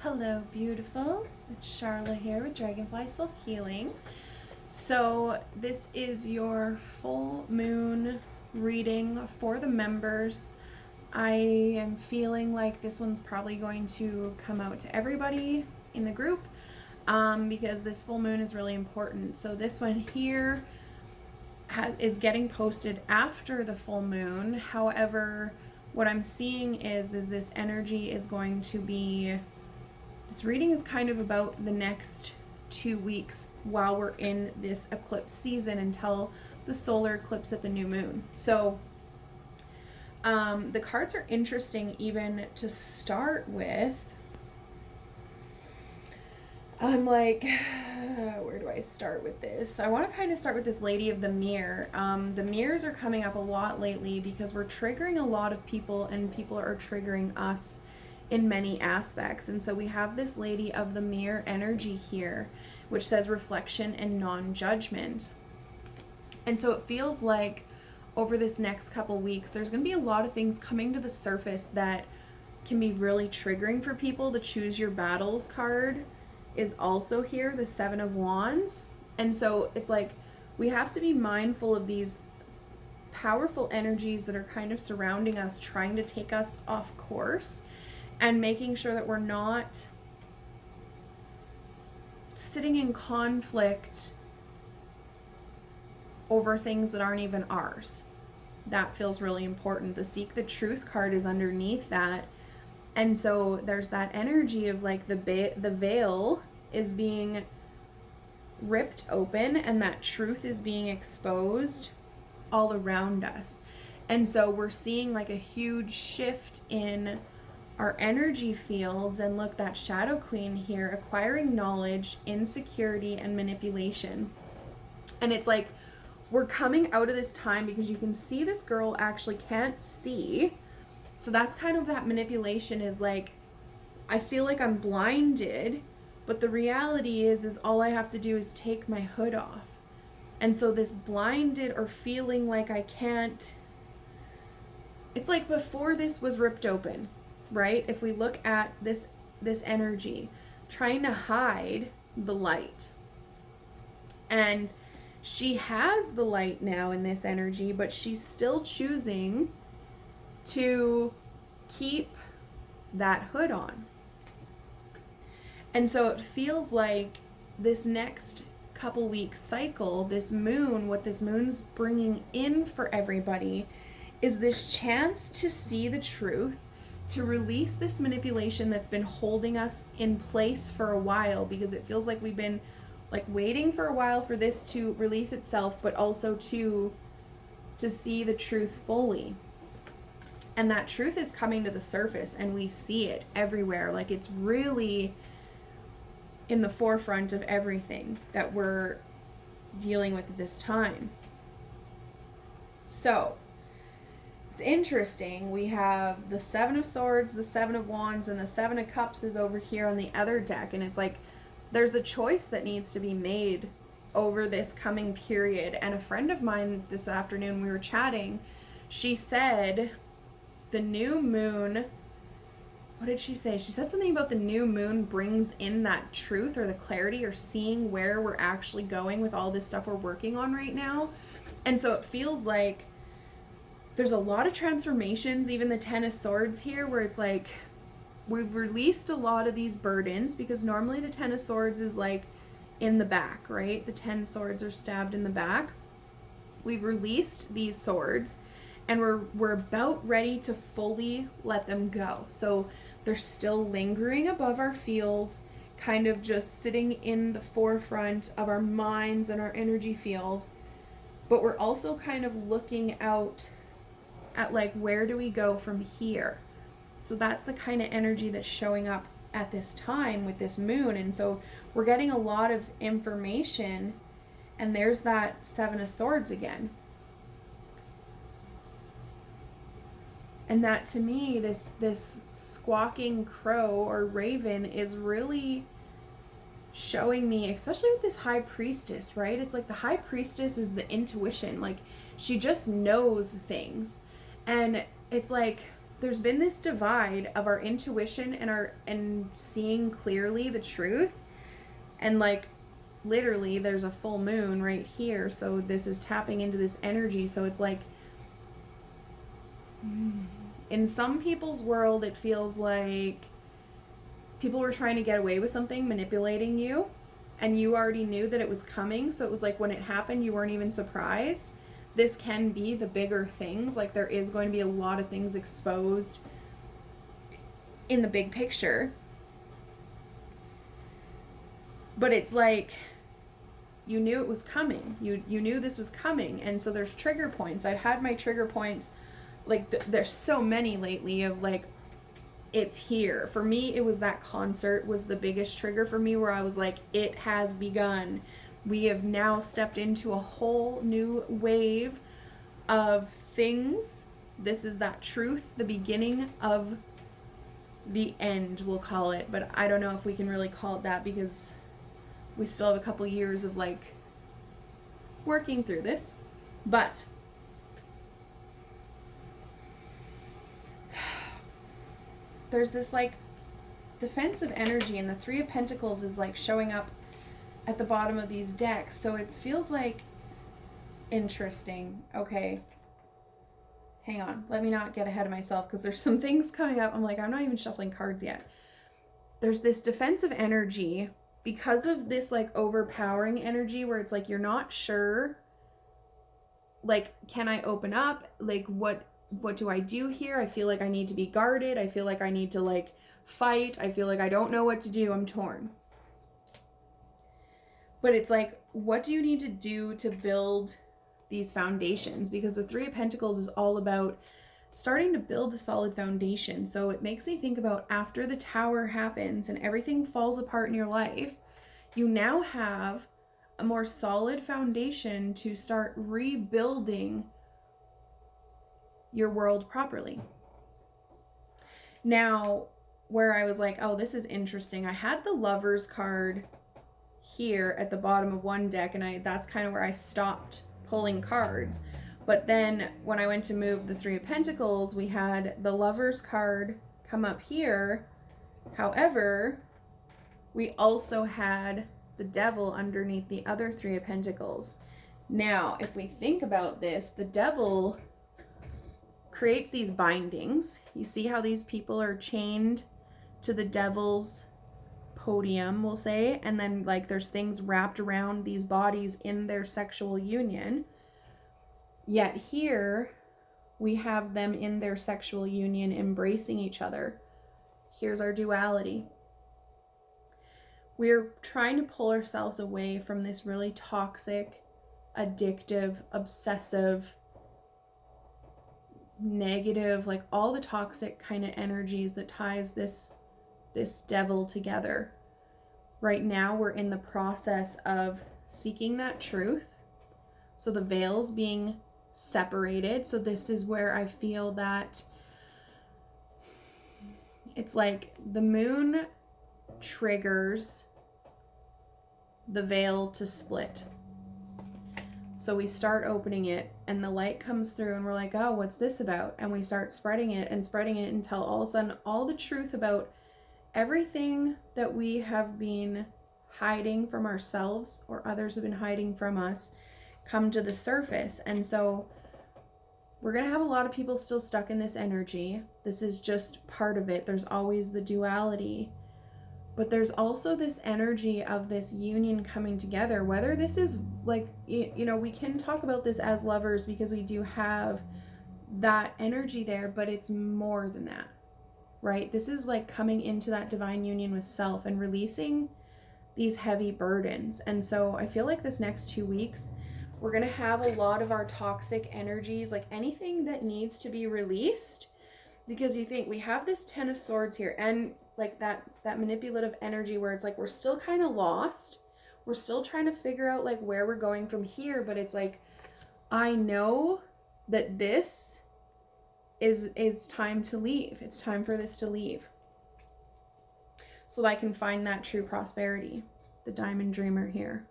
Hello, beautifuls. It's Charla here with Dragonfly Soul Healing. So, this is your full moon reading for the members. I am feeling like this one's probably going to come out to everybody in the group because this full moon is really important. So, this one here is getting posted after the full moon. However, what I'm seeing is this energy is going to be. This reading is kind of about the next 2 weeks while we're in this eclipse season until the solar eclipse at the new moon. So the cards are interesting even to start with. I'm like, where do I start with this? I want to kind of start with this Lady of the Mirror. The mirrors are coming up a lot lately because we're triggering a lot of people and people are triggering us in many aspects. And so we have this Lady of the Mirror energy here, which says reflection and non-judgment. And so it feels like over this next couple weeks, there's going to be a lot of things coming to the surface that can be really triggering for people. The Choose Your Battles card is also here, the Seven of Wands. And so it's like we have to be mindful of these powerful energies that are kind of surrounding us, trying to take us off course, and making sure that we're not sitting in conflict over things that aren't even ours. That feels really important. The Seek the Truth card is underneath that. And so there's that energy of like the veil is being ripped open and that truth is being exposed all around us. And so we're seeing like a huge shift in our energy fields. And look, that Shadow Queen here, acquiring knowledge, insecurity, and manipulation. And it's like we're coming out of this time because you can see this girl actually can't see. So that's kind of that manipulation, is like, I feel like I'm blinded, but the reality is all I have to do is take my hood off. And so this blinded or feeling like I can't, it's like before this was ripped open, right? If we look at this energy trying to hide the light, and she has the light now in this energy, but she's still choosing to keep that hood on. And so it feels like this next couple week cycle, this moon, what this moon's bringing in for everybody is this chance to see the truth, to release this manipulation that's been holding us in place for a while, because it feels like we've been like waiting for a while for this to release itself, but also to see the truth fully. And that truth is coming to the surface and we see it everywhere. Like it's really in the forefront of everything that we're dealing with at this time. So it's interesting. We have the Seven of Swords, the Seven of Wands, and the Seven of Cups is over here on the other deck. And it's like there's a choice that needs to be made over this coming period. And a friend of mine this afternoon, we were chatting, she said the new moon, what did she say? She said something about the new moon brings in that truth or the clarity or seeing where we're actually going with all this stuff we're working on right now. And so it feels like there's a lot of transformations, even the Ten of Swords here, where it's like we've released a lot of these burdens, because normally the Ten of Swords is like in the back, right? The 10 swords are stabbed in the back. We've released these swords and we're about ready to fully let them go. So they're still lingering above our field, kind of just sitting in the forefront of our minds and our energy field. But we're also kind of looking out at like, where do we go from here? So that's the kind of energy that's showing up at this time with this moon. And so we're getting a lot of information, and there's that Seven of Swords again. And that, to me, this squawking crow or raven is really showing me, especially with this High Priestess, right? It's like the High Priestess is the intuition. Like she just knows things. And it's like there's been this divide of our intuition and seeing clearly the truth, and like literally there's a full moon right here, so this is tapping into this energy. So it's like in some people's world it feels like people were trying to get away with something, manipulating you, and you already knew that it was coming, so it was like when it happened you weren't even surprised. This can be the bigger things, like there is going to be a lot of things exposed in the big picture, but it's like you knew it was coming. You knew this was coming, and so there's trigger points. I've had my trigger points, like there's so many lately of like, it's here. For me, it was that concert was the biggest trigger for me, where I was like, it has begun. We have now stepped into a whole new wave of things. This is that truth, the beginning of the end, we'll call it. But I don't know if we can really call it that, because we still have a couple years of like working through this. But there's this like defensive energy, and the Three of Pentacles is like showing up at the bottom of these decks. So it feels like interesting. Okay, hang on, let me not get ahead of myself, because there's some things coming up. I'm like, I'm not even shuffling cards yet. There's this defensive energy because of this like overpowering energy, where it's like you're not sure, like, can I open up? Like, what do I do here? I feel like I need to be guarded. I feel like I need to like fight. I feel like I don't know what to do. I'm torn. But it's like, what do you need to do to build these foundations? Because the Three of Pentacles is all about starting to build a solid foundation. So it makes me think about after the Tower happens and everything falls apart in your life, you now have a more solid foundation to start rebuilding your world properly. Now, where I was like, oh, this is interesting, I had the Lovers card here at the bottom of one deck, and that's kind of where I stopped pulling cards. But then when I went to move the Three of Pentacles, we had the Lovers card come up here. However, we also had the Devil underneath the other Three of Pentacles. Now, if we think about this, the Devil creates these bindings. You see how these people are chained to the Devil's podium, we'll say, and then like there's things wrapped around these bodies in their sexual union. Yet here we have them in their sexual union embracing each other. Here's our duality. We're trying to pull ourselves away from this really toxic, addictive, obsessive, negative, like all the toxic kind of energies that ties this devil together. Right now we're in the process of seeking that truth. So the veil's being separated. So this is where I feel that it's like the moon triggers the veil to split. So we start opening it and the light comes through and we're like, oh, what's this about? And we start spreading it until all of a sudden all the truth about everything that we have been hiding from ourselves or others have been hiding from us come to the surface. And so we're going to have a lot of people still stuck in this energy. This is just part of it. There's always the duality. But there's also this energy of this union coming together, whether this is like, you know, we can talk about this as lovers because we do have that energy there, but it's more than that, right? This is like coming into that divine union with self and releasing these heavy burdens. And so I feel like this next 2 weeks, we're going to have a lot of our toxic energies, like anything that needs to be released, because you think we have this 10 of Swords here and like that manipulative energy where it's like we're still kind of lost. We're still trying to figure out like where we're going from here, but it's like I know that this is it's time to leave. It's time for this to leave. So that I can find that true prosperity. The Diamond Dreamer here.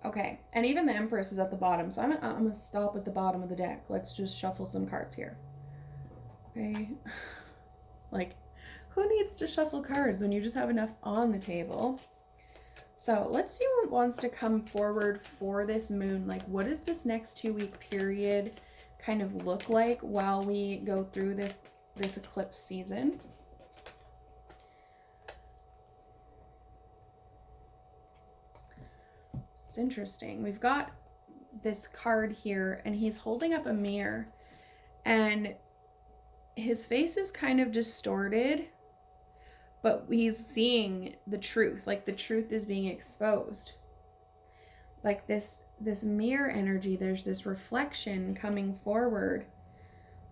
Okay, and even the Empress is at the bottom. So I'm gonna stop at the bottom of the deck. Let's just shuffle some cards here. Okay. Like, who needs to shuffle cards when you just have enough on the table? So let's see what wants to come forward for this moon. Like, what does this next 2-week period kind of look like while we go through this eclipse season? It's interesting. We've got this card here, and he's holding up a mirror, and his face is kind of distorted, but he's seeing the truth. Like, the truth is being exposed. Like this mirror energy, there's this reflection coming forward.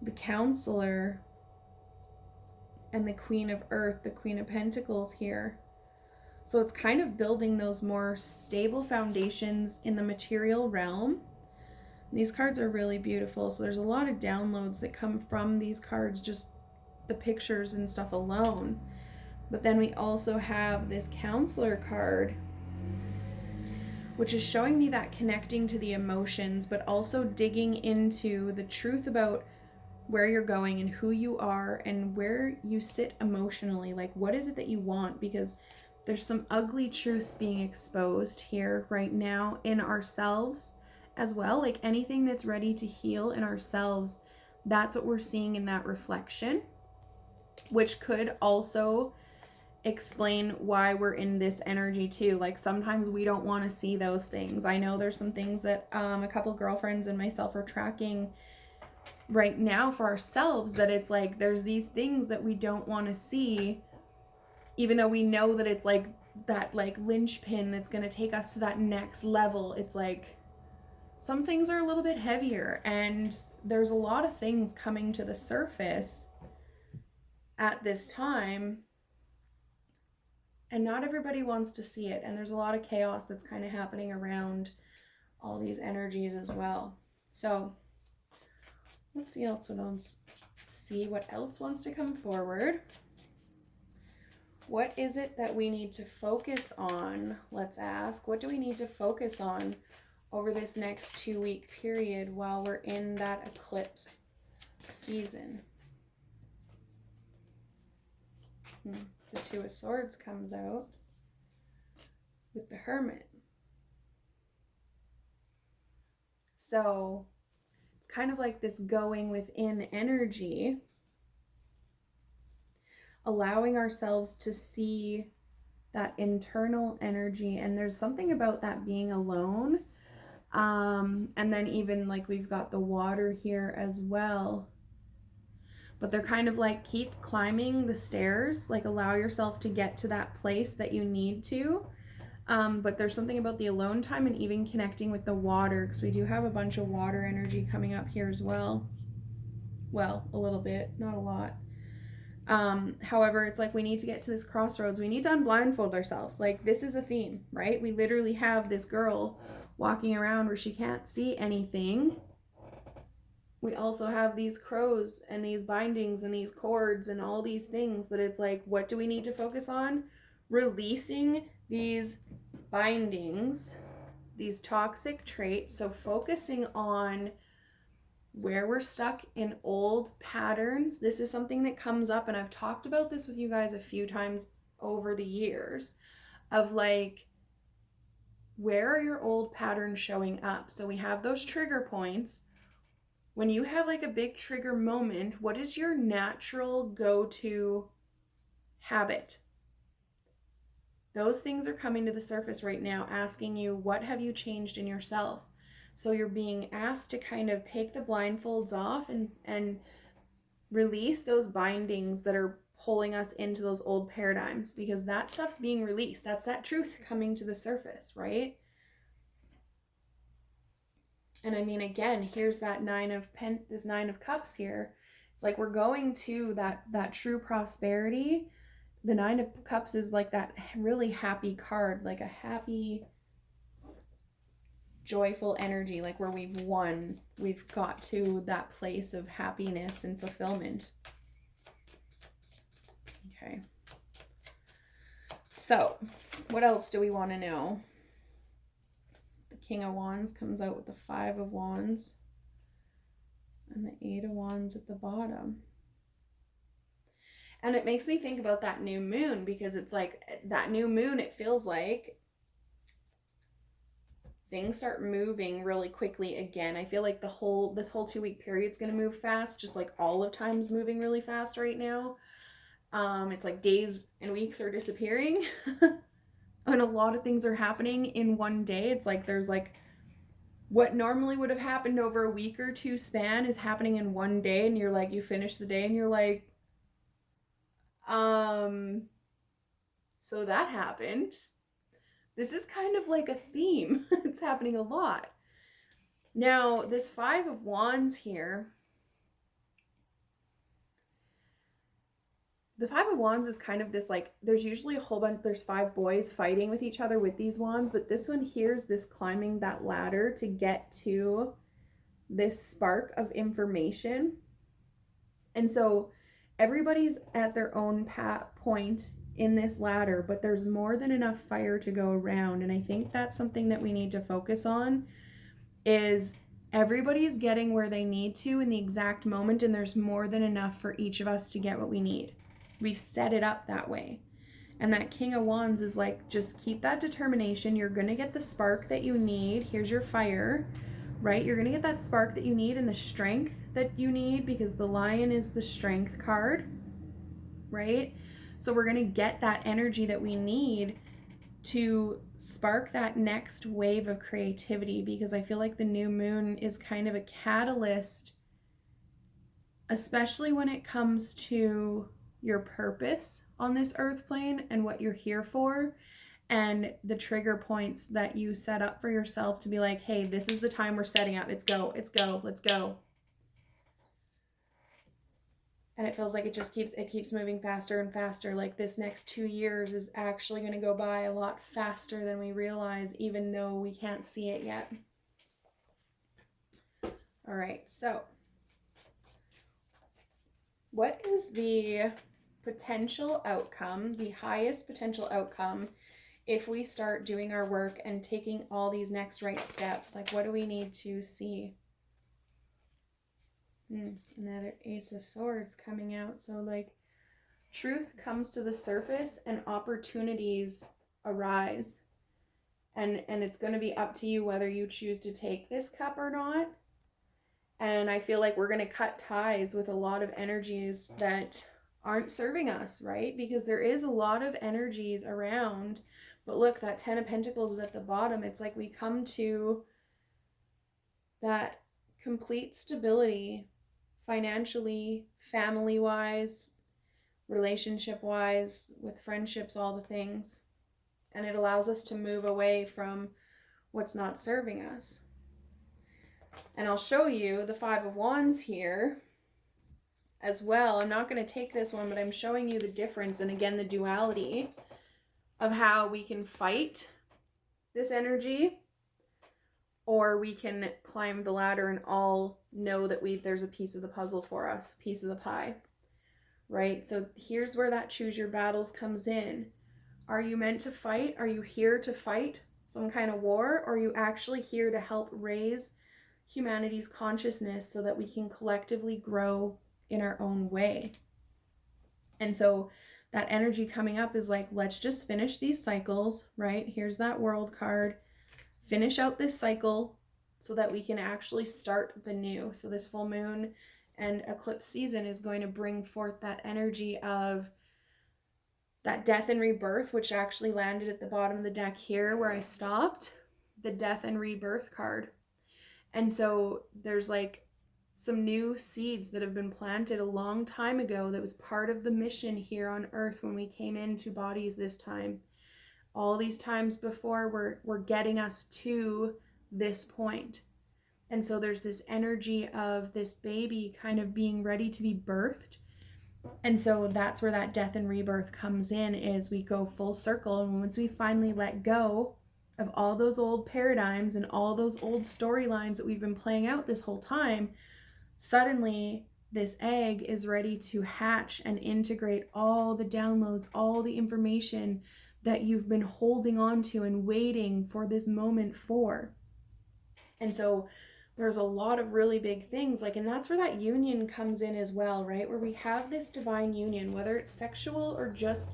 The Counselor and the Queen of Earth, the Queen of Pentacles here. So it's kind of building those more stable foundations in the material realm. These cards are really beautiful. So there's a lot of downloads that come from these cards, just the pictures and stuff alone. But then we also have this Counselor card, which is showing me that connecting to the emotions, but also digging into the truth about where you're going and who you are and where you sit emotionally. Like, what is it that you want? Because there's some ugly truths being exposed here right now in ourselves as well. Like, anything that's ready to heal in ourselves, that's what we're seeing in that reflection, which could also explain why we're in this energy too. Like, sometimes we don't want to see those things. I know there's some things that a couple girlfriends and myself are tracking right now for ourselves, that it's like there's these things that we don't want to see, even though we know that it's like that like linchpin that's going to take us to that next level. It's like some things are a little bit heavier, and there's a lot of things coming to the surface at this time, and not everybody wants to see it. And there's a lot of chaos that's kind of happening around all these energies as well. So let's see what else wants to come forward. What is it that we need to focus on? Let's ask, what do we need to focus on over this next 2-week period while we're in that eclipse season? The Two of Swords comes out with the Hermit. So it's kind of like this going within energy, allowing ourselves to see that internal energy. And there's something about that being alone. And then even like we've got the water here as well. But they're kind of like, keep climbing the stairs, like allow yourself to get to that place that you need to. But there's something about the alone time and even connecting with the water, because we do have a bunch of water energy coming up here as well. Well, a little bit, not a lot. However, it's like we need to get to this crossroads. We need to unblindfold ourselves. Like, this is a theme, right? We literally have this girl walking around where she can't see anything. We also have these crows and these bindings and these cords and all these things that it's like, what do we need to focus on? Releasing these bindings, these toxic traits. So focusing on where we're stuck in old patterns. This is something that comes up, and I've talked about this with you guys a few times over the years, of like, where are your old patterns showing up? So we have those trigger points. When you have like a big trigger moment, what is your natural go-to habit? Those things are coming to the surface right now, asking you, what have you changed in yourself? So you're being asked to kind of take the blindfolds off and release those bindings that are pulling us into those old paradigms, because that stuff's being released. That's that truth coming to the surface, right? And I mean, again, here's that this 9 of Cups here. It's like we're going to that true prosperity. The 9 of Cups is like that really happy card, like a happy, joyful energy, like where we've won. We've got to that place of happiness and fulfillment. Okay. So, what else do we want to know? The King of Wands comes out with the 5 of Wands and the 8 of Wands at the bottom. And it makes me think about that new moon, because it's like that new moon, it feels like things start moving really quickly again. I feel like this whole 2 week period is going to move fast, just like all of time's moving really fast right now. It's like days and weeks are disappearing. And a lot of things are happening in one day. It's like there's like what normally would have happened over a week or two span is happening in one day, and you're like, you finish the day and you're like, so that happened. This is kind of like a theme. It's happening a lot. Now, this Five of Wands here, the Five of Wands is kind of this like, there's usually a whole bunch, there's 5 boys fighting with each other with these wands, but this one here is this climbing that ladder to get to this spark of information. And so everybody's at their own point in this ladder, but there's more than enough fire to go around. And I think that's something that we need to focus on, is everybody's getting where they need to in the exact moment, and there's more than enough for each of us to get what we need. We've set it up that way. And that King of Wands is like, just keep that determination. You're going to get the spark that you need. Here's your fire, right? You're going to get that spark that you need and the strength that you need, because the Lion is the strength card, right? So we're going to get that energy that we need to spark that next wave of creativity, because I feel like the new moon is kind of a catalyst, especially when it comes to your purpose on this earth plane and what you're here for, and the trigger points that you set up for yourself to be like, hey, this is the time we're setting up. Let's go, let's go. And it feels like it keeps moving faster and faster. Like this next 2 years is actually going to go by a lot faster than we realize, even though we can't see it yet. All right, so what is the potential outcome, the highest potential outcome, if we start doing our work and taking all these next right steps? Like, what do we need to see? Another Ace of Swords coming out. So like, truth comes to the surface and opportunities arise. And it's going to be up to you whether you choose to take this cup or not. And I feel like we're going to cut ties with a lot of energies that aren't serving us, right? Because there is a lot of energies around. But look, that 10 of Pentacles is at the bottom. It's like we come to that complete stability, financially, family-wise, relationship-wise, with friendships, all the things. And it allows us to move away from what's not serving us. And I'll show you the Five of Wands here as well. I'm not going to take this one, but I'm showing you the difference, and again, the duality of how we can fight this energy, or we can climb the ladder and all know that there's a piece of the puzzle for us, a piece of the pie, right? So here's where that choose your battles comes in. Are you meant to fight? Are you here to fight some kind of war? Or are you actually here to help raise humanity's consciousness so that we can collectively grow in our own way? And so that energy coming up is like, let's just finish these cycles, right? Here's that World card. Finish out this cycle so that we can actually start the new. So this full moon and eclipse season is going to bring forth that energy of that death and rebirth, which actually landed at the bottom of the deck here where I stopped, the death and rebirth card. And so there's like some new seeds that have been planted a long time ago that was part of the mission here on earth when we came into bodies this time. All these times before were getting us to this point. And so there's this energy of this baby kind of being ready to be birthed. And so that's where that death and rebirth comes in, is we go full circle. And once we finally let go of all those old paradigms and all those old storylines that we've been playing out this whole time, suddenly this egg is ready to hatch and integrate all the downloads, all the information that you've been holding on to and waiting for this moment for. And so there's a lot of really big things, like, and that's where that union comes in as well, right? Where we have this divine union, whether it's sexual or just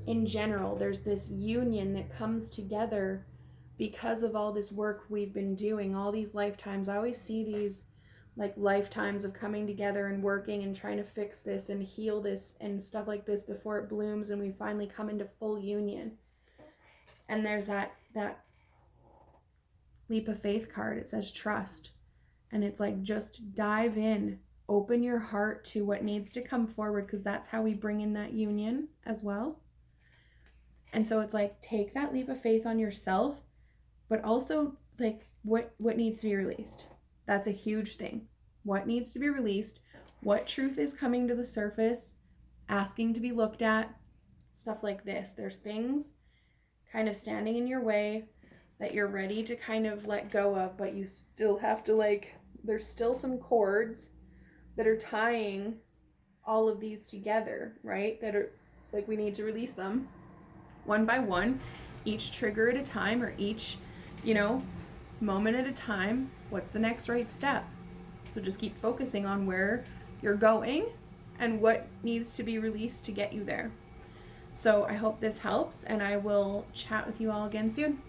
in general, there's this union that comes together because of all this work we've been doing, all these lifetimes. I always see these like lifetimes of coming together and working and trying to fix this and heal this and stuff like this before it blooms and we finally come into full union. And there's that leap of faith card. It says trust. And it's like, just dive in, open your heart to what needs to come forward, because that's how we bring in that union as well. And so it's like, take that leap of faith on yourself, but also like what needs to be released. That's a huge thing. What needs to be released? What truth is coming to the surface, asking to be looked at, stuff like this. There's things kind of standing in your way that you're ready to kind of let go of, but you still have to, like, there's still some cords that are tying all of these together, right? That are like, we need to release them one by one, each trigger at a time, or each, moment at a time. What's the next right step? So just keep focusing on where you're going and what needs to be released to get you there. So I hope this helps, and I will chat with you all again soon.